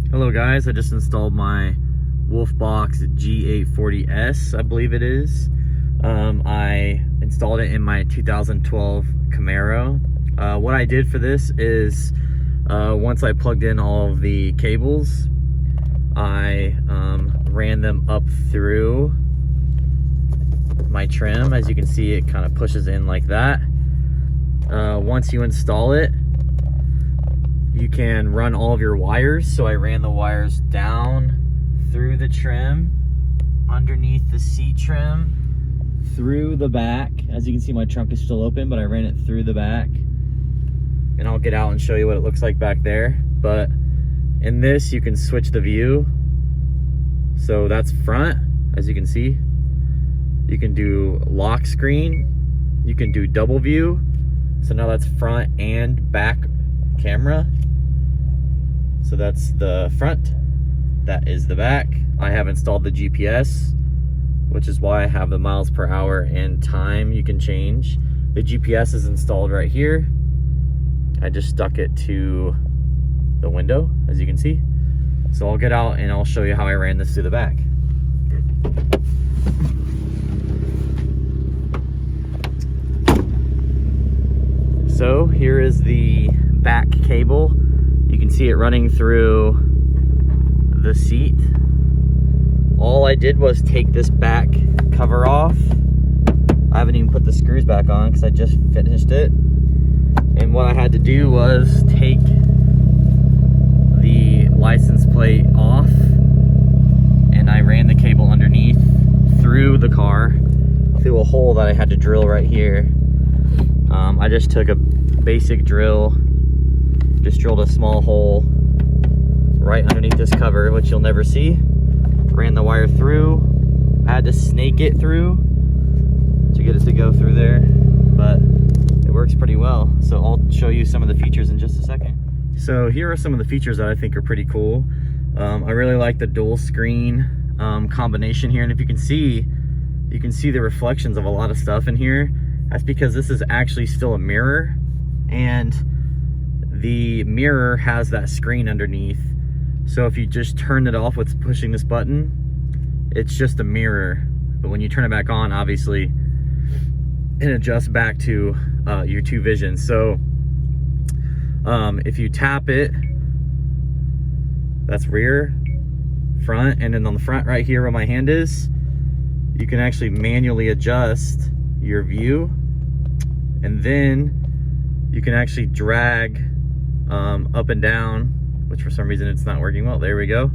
Hello guys, I just installed my WolfBox G840s, I believe it is. I installed it in my 2012 Camaro. What I did for this is once I plugged in all of the cables, I ran them up through my trim. As you can see, it kind of pushes in like that. Once you install it, you can run all of your wires. So I ran the wires down through the trim, underneath the seat trim, through the back. As you can see, my trunk is still open, but I ran it through the back. And I'll get out and show you what it looks like back there. But in this, you can switch the view. So that's front, as you can see. You can do lock screen. You can do double view. So now that's front and back camera. So that's the front, that is the back. I have installed the GPS, which is why I have the miles per hour and time you can change. The GPS is installed right here. I just stuck it to the window, as you can see. So I'll get out and I'll show you how I ran this through the back. So here is the back cable. You can see it running through the seat. All I did was take this back cover off. I haven't even put the screws back on because I just finished it. And what I had to do was take the license plate off, and I ran the cable underneath through the car, through a hole that I had to drill right here. I just took a basic drill, just drilled a small hole right underneath this cover, which you'll never see. Ran the wire through. I had to snake it through to get it to go through there, but it works pretty well. So I'll show you some of the features in just a second. So here are some of the features that I think are pretty cool. I really like the dual screen combination here, and if you can see the reflections of a lot of stuff in here. That's because this is actually still a mirror, and the mirror has that screen underneath. So if you just turn it off with pushing this button, it's just a mirror. But when you turn it back on, obviously it adjusts back to your two visions. So if you tap it, that's rear, front, and then on the front right here where my hand is, you can actually manually adjust your view, and then you can actually drag up and down, which for some reason it's not working well. There we go.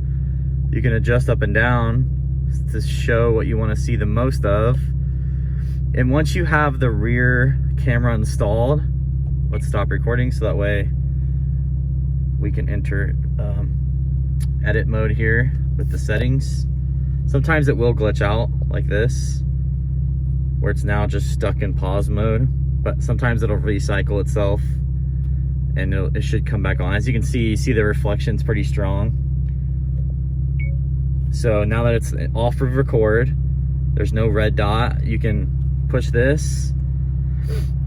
You can adjust up and down to show what you want to see the most of. And once you have the rear camera installed, let's stop recording so that way we can enter edit mode here with the settings. Sometimes it will glitch out like this, where it's now just stuck in pause mode, but sometimes it'll recycle itself and it should come back on. As you can see the reflection's pretty strong. So now that it's off of record, there's no red dot. You can push this.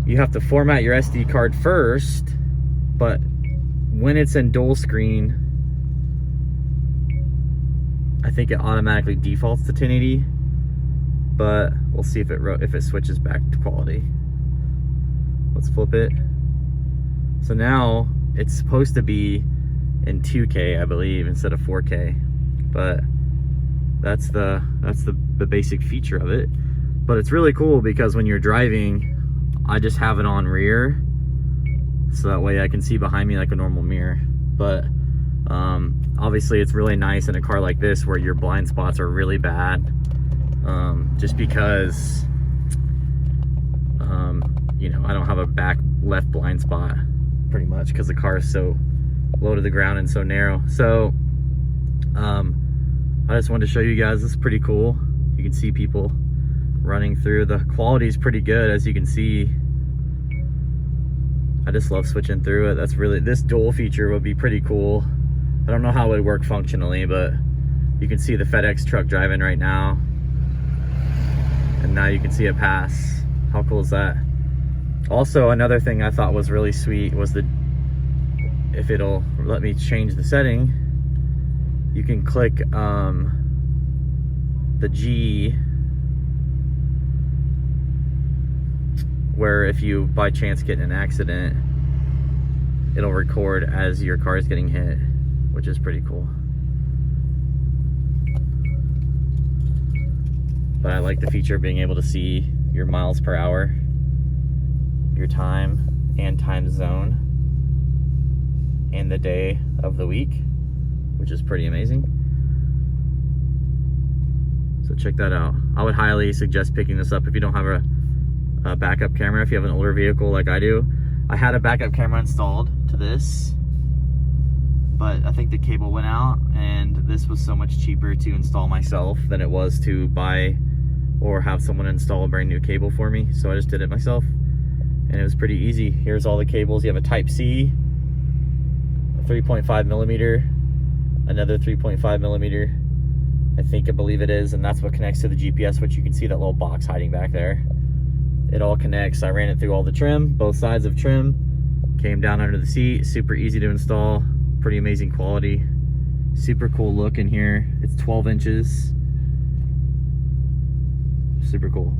You have to format your SD card first, but when it's in dual screen, I think it automatically defaults to 1080, but we'll see if it switches back to quality. Let's flip it. So now it's supposed to be in 2K, I believe, instead of 4K. But that's the basic feature of it. But it's really cool because when you're driving, I just have it on rear, so that way I can see behind me like a normal mirror. But obviously it's really nice in a car like this where your blind spots are really bad. Just because you know, I don't have a back left blind spot pretty much because the car is so low to the ground and so narrow. So I just wanted to show you guys, this is pretty cool. You can see people running through. The quality is pretty good, as you can see. I just love switching through it. That's really, this dual feature would be pretty cool. I don't know how it would work functionally, but you can see the FedEx truck driving right now, and now you can see it pass. How cool is that? Also, another thing I thought was really sweet was if it'll let me change the setting, you can click the G, where if you by chance get in an accident, it'll record as your car is getting hit, which is pretty cool. But I like the feature of being able to see your miles per hour, your time and time zone, and the day of the week, which is pretty amazing. So check that out. I would highly suggest picking this up if you don't have a backup camera, if you have an older vehicle like I do. I had a backup camera installed to this, but I think the cable went out, and this was so much cheaper to install myself than it was to buy or have someone install a brand new cable for me. So I just did it myself, and it was pretty easy. Here's all the cables. You have a Type C, a 3.5 millimeter, another 3.5 millimeter, I believe it is, and that's what connects to the GPS, which you can see that little box hiding back there. It all connects. I ran it through all the trim, both sides of trim, came down under the seat. Super easy to install, pretty amazing quality, super cool look in here. It's 12 inches, super cool.